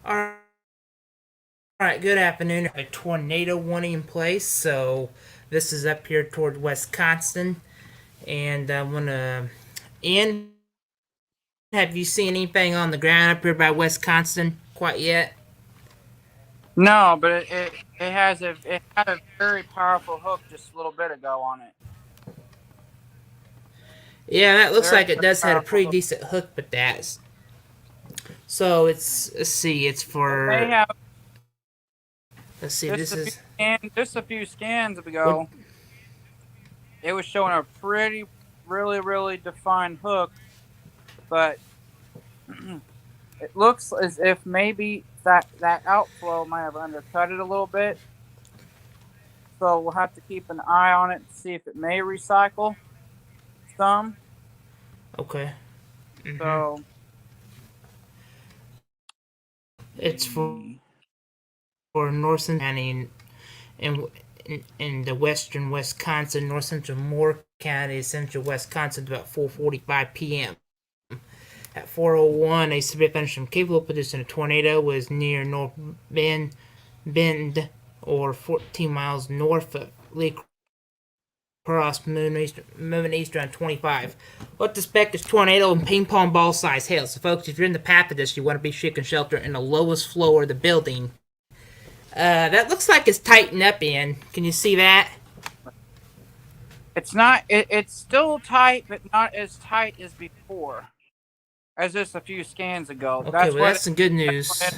Alright, good afternoon. A tornado warning in place, so this is up here toward Wisconsin, and I want to. Ian, have you seen anything on the ground up here by Wisconsin quite yet? No, but it had a very powerful hook just a little bit ago on it. Yeah, that looks Very, like it very does have a powerful pretty hook. decent hook, but that's so it's let's see, it's It may for have let's see, this is just a few scans what ago. It was showing a pretty, really defined hook, but it looks as if maybe that outflow might have undercut it a little bit. So we'll have to keep an eye on it to see if it may recycle some. okay. hmm So It's for North Central County in the western Wisconsin, north central Moore County, central Wisconsin, about 4:45 p.m. At 4:01, a severe thunderstorm capable of producing a tornado was near North Bend, or 14 miles north of Lee Cross, moving east around 25. What to expect is tornado and ping pong ball size hail. So, folks, if you're in the path of this, you want to be seeking shelter in the lowest floor of the building. That looks like it's tightened up in. Can you see that? it's not. It's still tight, but not as tight as before, as just a few scans ago. Okay, well, that's some good That's news. what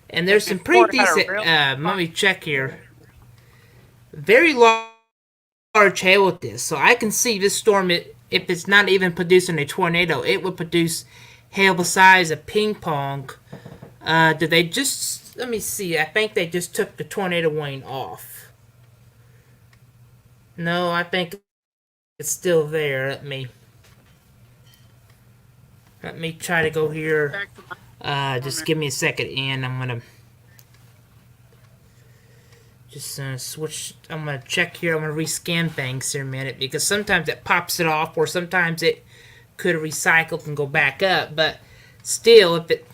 And it there's some pretty before it had a decent. real. Let me check here. Very large hail with this, so I can see this storm. If it's not even producing a tornado, it would produce hail the size of ping pong. Did they just? Let me see. I think they just took the tornado warning off. No, I think it's still there. Let me try to go here. Back to my Just give me a second, and I'm gonna just switch. I'm gonna check here. I'm gonna rescan things here a minute because sometimes it pops it off, or sometimes it could have recycled and go back up. But still, if it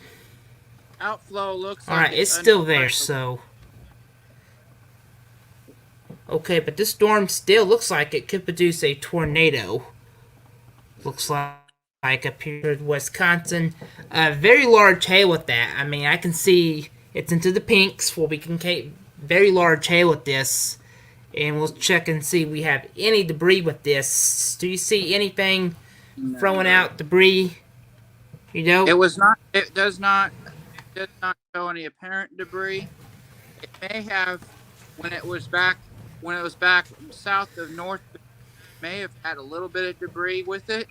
outflow looks all like right, it's it's still there. undercycled. So okay, but this storm still looks like it could produce a tornado. Looks like up here in Wisconsin, a very large hail with that. I mean, I can see it's into the pinks where we can very large hail with this, and we'll check and see if we have any debris with this. Do you see anything throwing No. out debris? You It know? was not. It does not. It does not show any apparent debris. It may have when it was back south of North. It may have had a little bit of debris with it.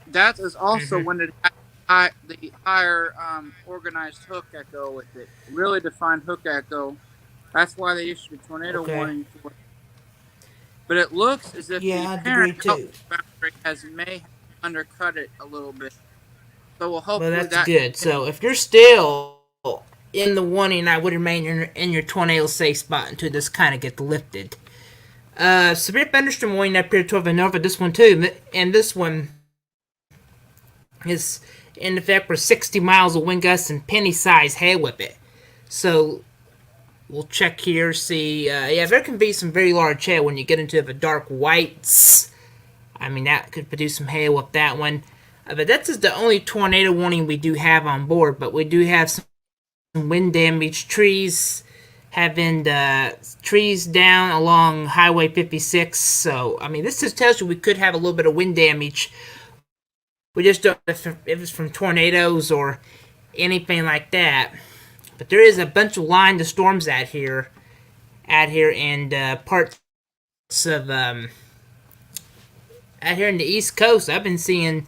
That is also Mm-hmm. when it had the higher organized hook echo with it. Really defined hook echo. That's why they issued a tornado Okay. warning for it. But it looks as if the Yeah, I agree apparent too. outflow boundary may have undercut it a little bit. So well, Well, hopefully that's that good. So continues. if you're still in the warning, I would remain in your tornado safe spot until this kind of gets lifted. Severe thunderstorm warning up here toward Vanova. This one too, and this one is in effect for 60 miles of wind gusts and penny-sized hail with it. So we'll check here, see. Yeah, there can be some very large hail when you get into the dark whites. I mean, that could produce some hail with that one. But that's just the only tornado warning we do have on board. But we do have some wind damage, trees having trees down along Highway 56. So, I mean, this just tells you we could have a little bit of wind damage. We just don't know if it's from tornadoes or anything like that. But there is a bunch of line of storms out here, and parts of out here in the East Coast. I've been seeing.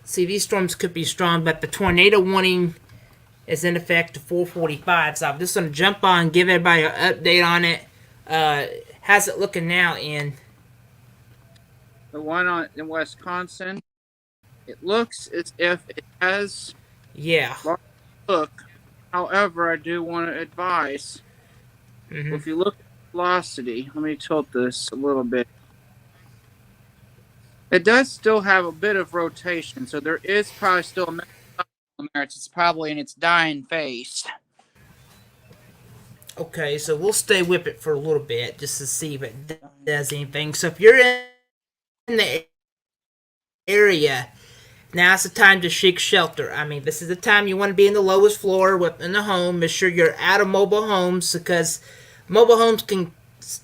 See, these storms could be strong, but the tornado warning is in effect to 4:45. So I'm just gonna jump on and give everybody an update on it. How's it looking now, Ian? The one in Wisconsin, it looks as if it has Yeah. large hook. However, I do want to advise Mm-hmm. if you look at velocity, let me tilt this a little bit. It does still have a bit of rotation, so there is probably still a merits. It's probably in its dying phase. Okay, so we'll stay with it for a little bit just to see if it does anything. So if you're in the area, now's the time to seek shelter. I mean, this is the time you want to be in the lowest floor within the home. Make sure you're out of mobile homes because mobile homes can.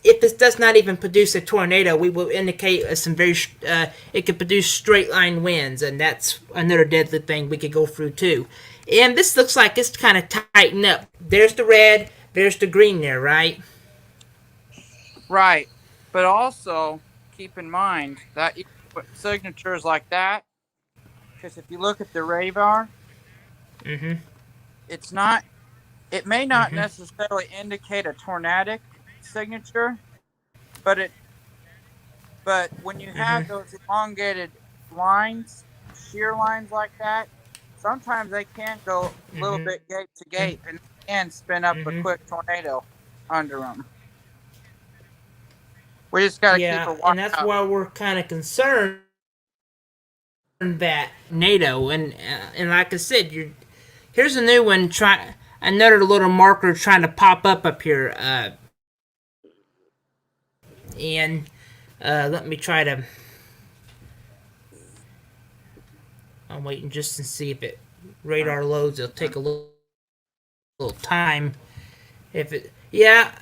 If this does not even produce a tornado, we will indicate some very. It could produce straight line winds, and that's another deadly thing we could go through too. And this looks like it's kind of tightened up. There's the red. There's the green there, right? Right. But also keep in mind that you put signatures like that, because if you look at the radar, Mm-hmm. it's not. It may not Mm-hmm. necessarily indicate a tornadic signature, but it. But when you have Mm-hmm. those elongated lines, shear lines like that, sometimes they can go a little Mm-hmm. bit gate to gate and can spin up a Mm-hmm. quick tornado under them. We just got to keep a Yeah, watch and that's out. why we're kind of concerned that NATO and like I said, here's a new one. Another little marker trying to pop up here, and let me try to. I'm waiting just to see if it radar loads. It'll take a little time. If it, yeah,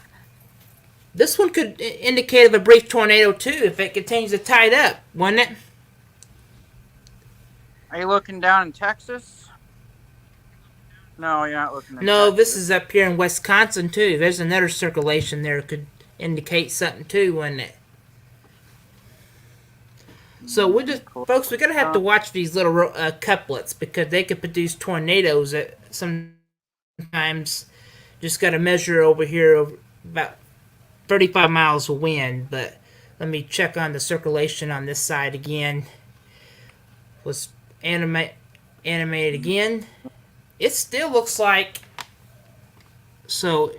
this one could indicate of a brief tornado too if it continues to tide up, wouldn't it? Are you looking down in Texas? No, you're not looking in No, this Texas. is up here in Wisconsin too. There's another circulation there that could indicate something too, wouldn't it? So we just, folks, we're gonna have to watch these little couplets because they could produce tornadoes. At sometimes just got to measure over here over about 35 miles of wind. But let me check on the circulation on this side again. Was animated again. It still looks like. So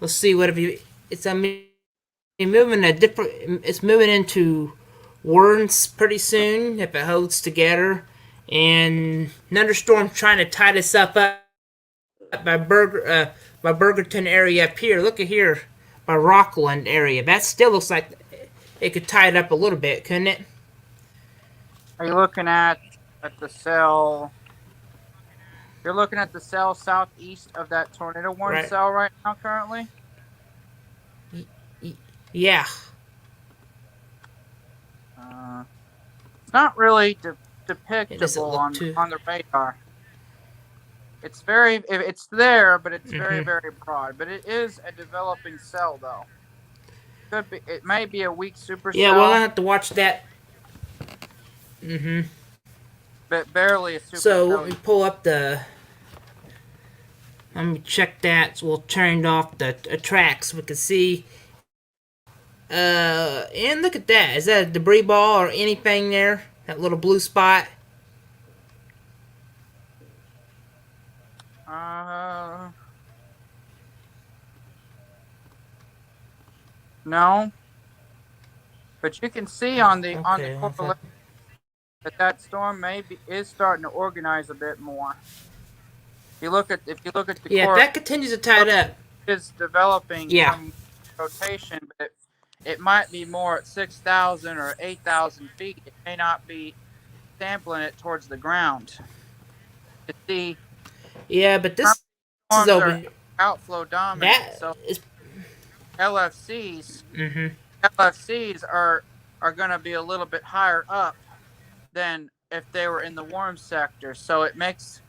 let's see what if you. It's moving a different. It's moving into Warrens pretty soon if it holds together. And another storm trying to tie this up by Burgerton area up here. Look at here by Rockland area. That still looks like it could tie it up a little bit, couldn't it? Are you looking at the cell? You're looking at the cell southeast of that tornado warning Right. cell right now, currently. Yeah. It's not really It doesn't depictable look too. on the radar. It's it's there, but it's very, Mm-hmm. very broad. But it is a developing cell, though. It may be a weak supercell. Yeah, we'll have to watch that. Mm-hmm. But barely a supercell. So let me pull up the. Let me check that. So we'll turn off the tracks. We can see. And look at that. Is that a debris ball or anything there? That little blue spot. No. But you can see on the Okay, correlation that storm is starting to organize a bit more. If you look at the yeah, if that continues to tide up. It's developing Yeah. some rotation, but it might be more at 6,000 or 8,000 feet. It may not be sampling it towards the ground. You see, Yeah, but this is storms over. are outflow dominant, That so is. LFCs Mm-hmm. are going to be a little bit higher up than if they were in the warm sector. So it makes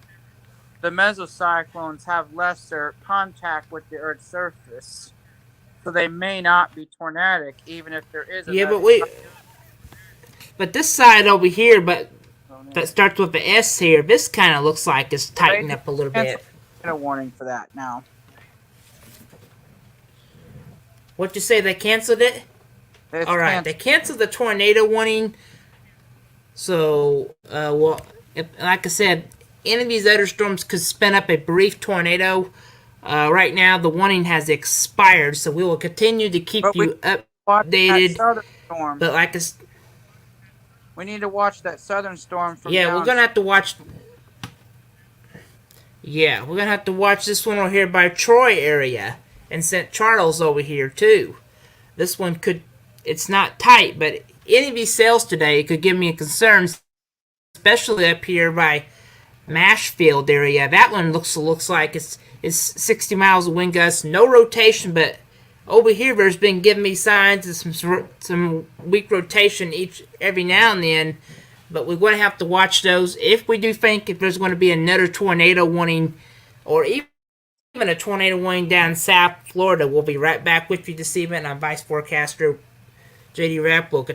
the mesocyclones have lesser contact with the Earth's surface. So they may not be tornadic, even if there is a Yeah, but this side over here, but mesocyclone. that starts with the S here. This kind of looks like it's tightened up a little bit. A warning for that now. What'd you say? They canceled it? It's All right, they canceled the tornado warning. So, well, like I said, any of these other storms could spin up a brief tornado. Right now, the warning has expired, so we will continue to keep you updated. Storm. But like we need to watch that southern storm from we're gonna have to watch. Yeah, we're gonna have to watch this one over here by Troy area and St. Charles over here too. This one could, it's not tight, but any of these sales today could give me a concern, especially up here by Mashfield area. That one looks like it's 60 miles of wind gusts, no rotation, but over here there's been giving me signs of some weak rotation every now and then. But we're going to have to watch those. If we do think if there's going to be another tornado warning, or even a tornado warning down South Florida, we'll be right back with you this evening. I'm Vice Forecaster JD Rapp. We'll